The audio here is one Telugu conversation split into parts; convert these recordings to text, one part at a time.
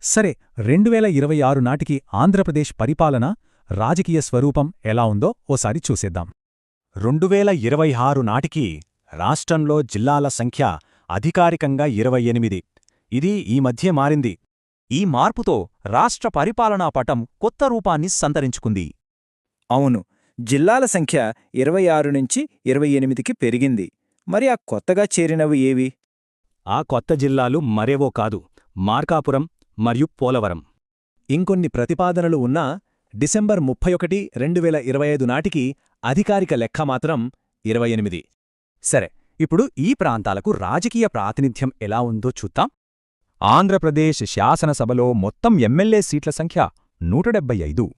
సరే, 2026 నాటికి ఆంధ్రప్రదేశ్ పరిపాలన, రాజకీయ స్వరూపం ఎలా ఉందో ఓసారి చూసేద్దాం. 2026 నాటికి రాష్ట్రంలో జిల్లాల సంఖ్య అధికారికంగా 28. ఇది ఈ మధ్య మారింది. ఈ మార్పుతో రాష్ట్ర పరిపాలనా పటం కొత్త రూపాన్ని సంతరించుకుంది. అవును, జిల్లాల సంఖ్య 26 నుంచి 28కి పెరిగింది. మరి ఆ కొత్తగా చేరినవి ఏవి? ఆ కొత్త జిల్లాలు మరేవో కాదు, మార్కాపురం మరియు పోలవరం. ఇంకొన్ని ప్రతిపాదనలు ఉన్నా డిసెంబర్ 31, 2025 నాటికి అధికారిక లెక్క మాత్రం 28. సరే, ఇప్పుడు ఈ ప్రాంతాలకు రాజకీయ ప్రాతినిధ్యం ఎలా ఉందో చూద్దాం. ఆంధ్రప్రదేశ్ శాసనసభలో మొత్తం ఎమ్మెల్యే సీట్ల సంఖ్య 175.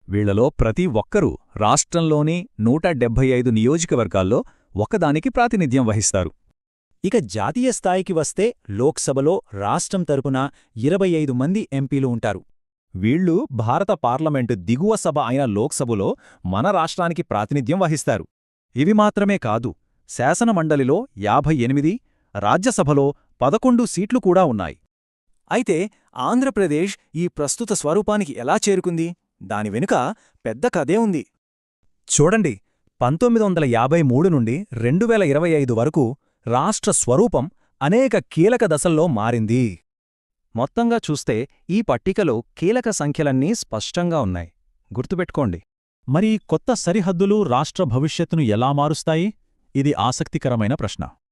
వీళ్లలో ప్రతి ఒక్కరూ రాష్ట్రంలోని 175 నియోజకవర్గాల్లో ఒకదానికి ప్రాతినిధ్యం వహిస్తారు. ఇక జాతీయ స్థాయికి వస్తే లోక్సభలో రాష్ట్రం తరపున 25 మంది ఎంపీలు ఉంటారు. వీళ్లు భారత పార్లమెంటు దిగువ సభ అయిన లోక్సభలో మన రాష్ట్రానికి ప్రాతినిధ్యం వహిస్తారు. ఇవి మాత్రమే కాదు, శాసనమండలిలో 58, రాజ్యసభలో 11 సీట్లు కూడా ఉన్నాయి. అయితే ఆంధ్రప్రదేశ్ ఈ ప్రస్తుత స్వరూపానికి ఎలా చేరుకుంది? దాని వెనుక పెద్ద కథే ఉంది. చూడండి, 1953 నుండి 2025 వరకు రాష్ట్ర స్వరూపం అనేక కీలక దశల్లో మారింది. మొత్తంగా చూస్తే ఈ పట్టికలో కీలక సంఖ్యలన్నీ స్పష్టంగా ఉన్నాయి. గుర్తుపెట్టుకోండి. మరి కొత్త సరిహద్దులు రాష్ట్ర భవిష్యత్తును ఎలా మారుస్తాయి? ఇది ఆసక్తికరమైన ప్రశ్న.